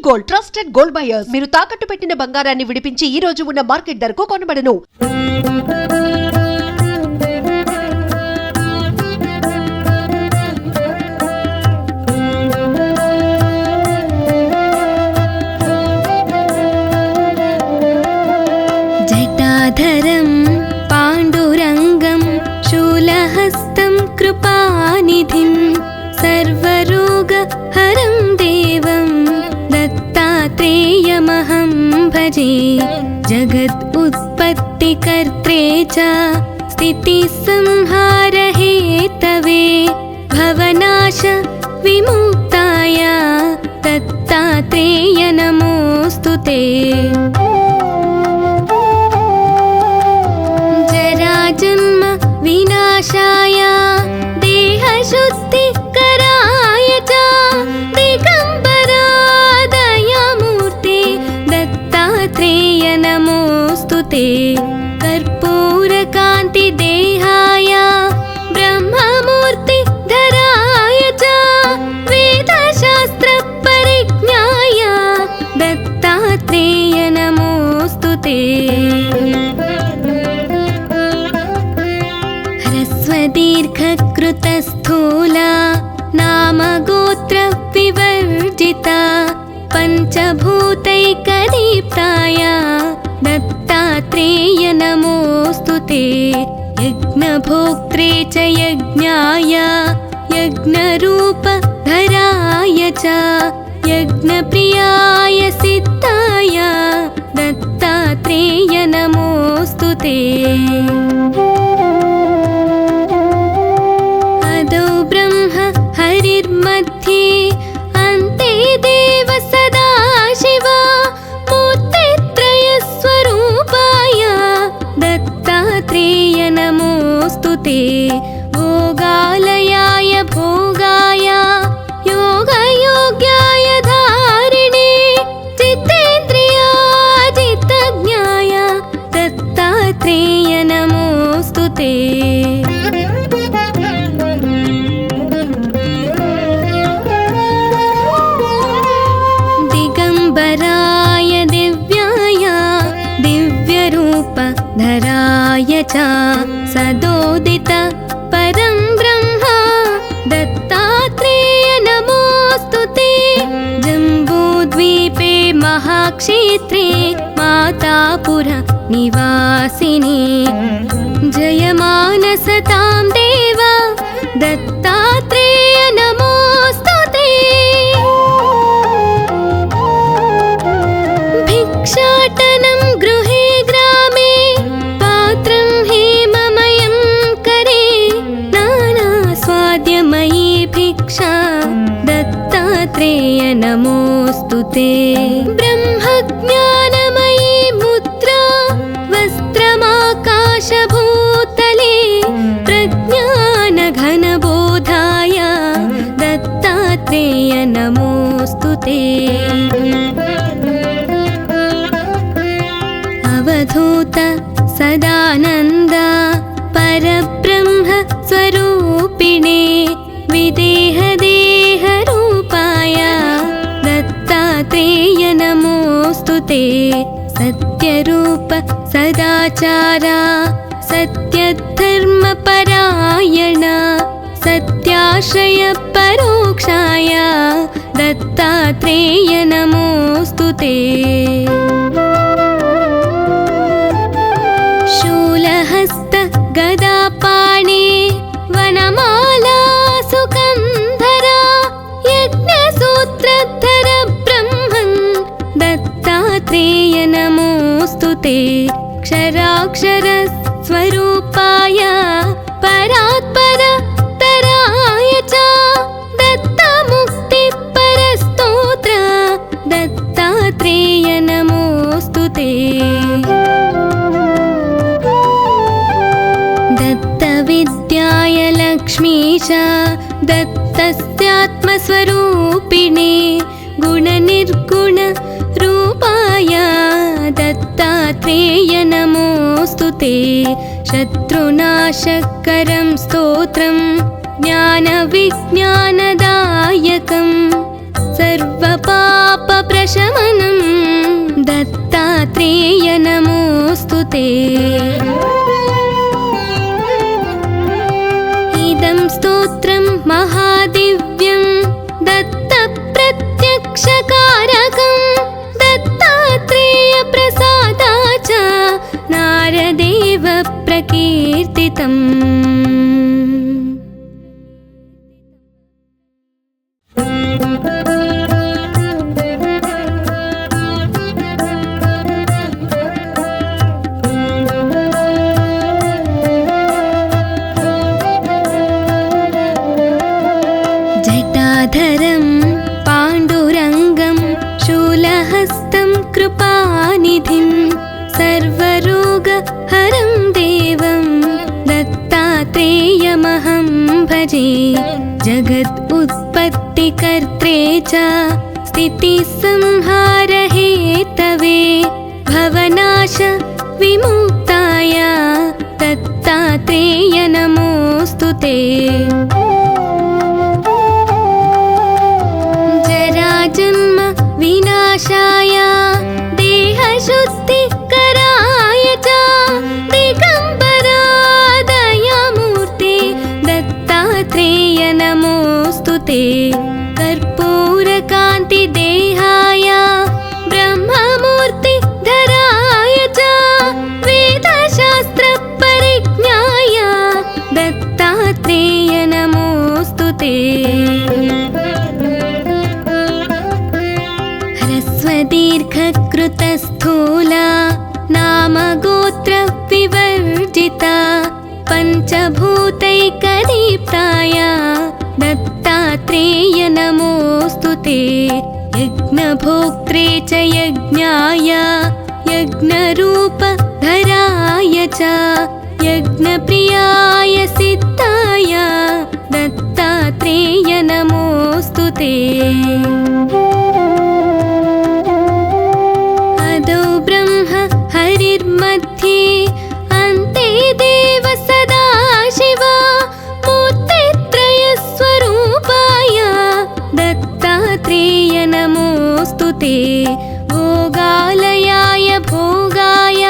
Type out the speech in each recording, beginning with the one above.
Gold, trusted gold buyers. మీరు తాకట్టు పెట్టిన బంగారాన్ని విడిపించి ఈ రోజు ఉన్న మార్కెట్ ధరకు కొనబడను. జటాధరం పాండురంగం శూలహస్తం కృపానిధిం సర్వరోగహరం దేవం దత్తాత్రేయమహం భజే. జగద్ ఉత్పత్తికర్త్రే చ స్థితిసంహార హేతవే భవనాశ విముక్తాయ దత్తాత్రేయ నమోస్తుతే. జరాజన్మ వినాశాయ దేహశుద్ధికరాయ చ దిగంబరా దయామూర్తే దత్తాత్రేయ నమోస్తుతే. కర్పూరకాంతి దేహాయ బ్రహ్మమూర్తి ధరాయ చ వేదశాస్త్ర పరిజ్ఞాయ దత్తాత్రేయ నమోస్తుతే. హ్రస్వదీర్ఘకృతస్థూలా నామగోత్ర వివర్జితా పంచభూతైకదీప్తాయ దత్తాత్రేయ నమోస్తుతే. యజ్ఞభోక్త్రే చ యజ్ఞాయ యజ్ఞరూపధరాయ చ యజ్ఞప్రియాయ సిద్ధాయ దత్తాత్రేయ నమోస్తుతే. అదో బ్రహ్మ హరిర్మధ్యే అంతే దేవ సదాశివ మూర్తిత్రయస్వరూపాయ దత్తాత్రేయ నమోస్తుతే. భోగాలయాయ భోగాయ యోగయోగ్యాయ ధారిణే చిత్తేంద్రియాజితజ్ఞాయ దత్తాత్రేయ నమోస్తుతే. దిగంబరాయ దివ్యాయ దివ్యరూపధరాయ చ సదోదిత పరం బ్రహ్మ దత్తాత్రేయ నమోస్తుతే. జంబూద్వీపే మహాక్షేత్రే మాతాపుర నివాసిని జయమానసతాం దేవ దత్తాత్రేయ నమోస్తుతే. భిక్షాటనం గృహే గ్రామే పాత్రం హేమమయం కరే నానాస్వాద్యమయీ భిక్షా దత్తాత్రేయ నమోస్తుతే. బ్రహ్మజ్ఞానమయీ ముద్రా వస్త్రమాకాశభూతలే ప్రజ్ఞానఘనబోధాయ దత్తాత్రేయ నమోస్తుతే. అవధూత సదానంద పరబ్రహ్మ స్వరూపిణే విదేహ దేహ రూపాయ దత్తాత్రేయ నమోస్తుతే. సత్యరూప సదాచార సత్యధర్మ పరాయణ సత్యాశ్రయ పరోక్షాయ దత్తాత్రేయ నమోస్తుతే. శూలహస్త గదాపాణే వనమాలా సుకంధరా యజ్ఞసూత్రధర బ్రహ్మన్ దత్తాత్రేయ నమోస్తుతే. క్షరాక్షర స్వరూపాయ పరాత్పర తరాయ చ దత్తముక్తి పరస్తోత్ర దత్తాత్రేయ నమోస్తుతే. దత్తవిద్యాయ లక్ష్మీశ దత్తస్యాత్మస్వరూపిణే గుణనిర్గుణ రూపాయ దత్తాత్రేయ నమోస్తుతే. శత్రునాశకరం స్తోత్రం జ్ఞానవిజ్ఞానదాయకం సర్వపాప ప్రశ दत्तात्रेय नमोऽस्तु ते। इदं स्तोत्रं महादिव्यं दत्तप्रत्यक्षकारकं दत्तात्रेय प्रसादाच नारदेव प्रकीर्तितम्। जटाधरं पाण्डुरङ्गं शूलहस्तं कृपानिधिं सर्वरोगहरं देवं दत्तात्रेयमहं भजे। जगत् उत्पत्तिकर्त्रे च स्थितिसंहारहेतवे भवनाश विमुक्ताय दत्तात्रेय नमोऽस्तु ते। जन्म विनाशाय देहशुद्धिकराय च दिगम्बरा दयामूर्ते दत्तात्रेय नमोऽस्तु ते। कर्पूरकान्तिदेहाय ब्रह्ममूर्तिधराय च वेदशास्त्रपरिज्ञाय दत्तात्रेय नमोऽस्तु ते। दीर्घकृतस्थूला नामगोत्र विवर्जिता पञ्चभूतैकदीप्ताय दत्तात्रेय नमोऽस्तु ते। यज्ञभोक्त्रे च यज्ञाय यज्ञरूपधराय च यज्ञप्रियाय सिद्धाय दत्तात्रेय नमोऽस्तु ते। हरिर्मध्ये अन्ते देव सदा शिव मूर्तित्रयस्वरूपाय दत्तात्रेय नमोऽस्तु ते। भोगालयाय भोगाय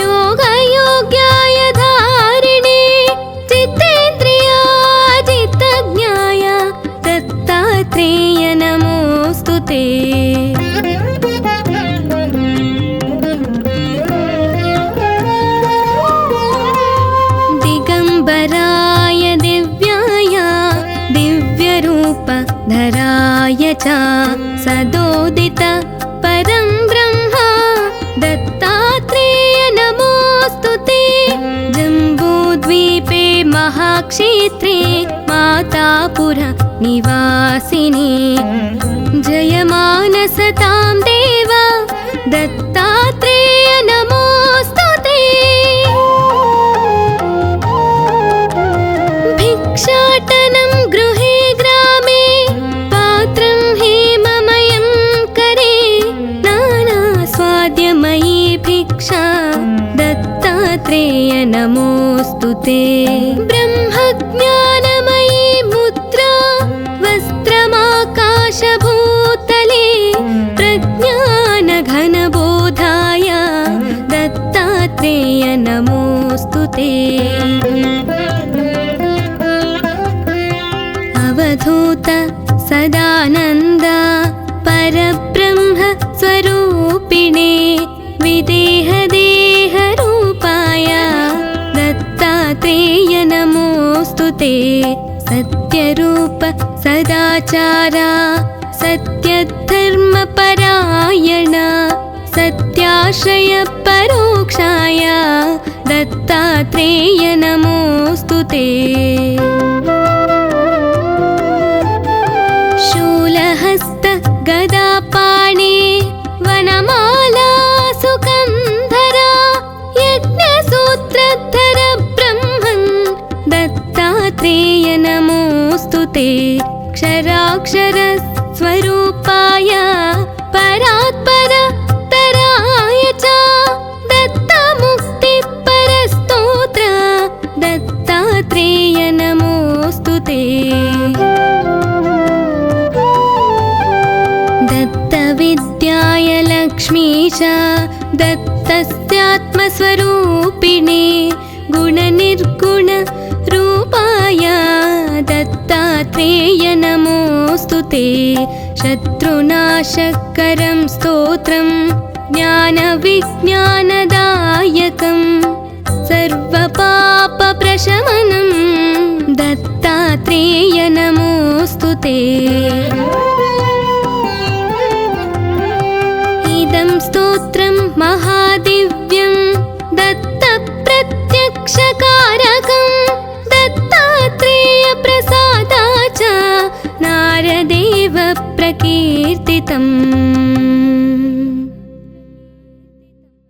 योगयोग्याय धारिणे चित्तेन्द्रियाजितज्ञाय दत्तात्रेय नमोऽस्तु ते। दिगम्बराय दिव्याय दिव्यरूपधराय च सदोदित परं ब्रह्म दत्तात्रेय नमोऽस्तु ते। जम्बूद्वीपे महाक्षेत्रे मातापुर निवासिनी जयमानसतां देव दत्तात्रेय नमोऽस्तु ते। भिक्षाटनं गृहे ग्रामे पात्रं हेममयं करे नानास्वाद्यमयी भिक्षा दत्तात्रेय नमोऽस्तु ते। ब्रह्मज्ञानमयी मुद्रा वस्त्रमाकाशभूतले प्रज्ञानघनबोधाय दत्तात्रेय नमोऽस्तु ते। अवधूत सदानन्द परब्रह्म स्वरूपिणे विदेहदेहरूपाय दत्तात्रेय नमोऽस्तु ते। सत्यरूप सदाचार सत्यधर्मपरायण सत्याश्रय परोक्षाय दत्तात्रेय नमोऽस्तु ते। शूलहस्त गदापाणे वनमाला सुगन्धरा यज्ञसूत्रधर ब्रह्मन् दत्तात्रेय नमोऽस्तु ते। क्षराक्षर स्वरूपाय परात्पर तराय च दत्तमुक्तिपरस्तोत्र दत्तात्रेय नमोऽस्तु ते। दत्तविद्याय लक्ष्मीश दत्तस्यात्मस्वरूपिणे गुणनिर्गुणरूपाय दत्तात्रेय नमोऽस्तु ते। शत्रुनाशकरं स्तोत्रं ज्ञानविज्ञानदायकं सर्वपापप्रशमनं दत्तात्रेय नमोऽस्तु ते। इदं स्तोत्रं महादिव्यं दत्तप्रत्यक्षकारकं दत्तात्रेयप्रसादाच्च नारदेव प्रकीर्तितम्।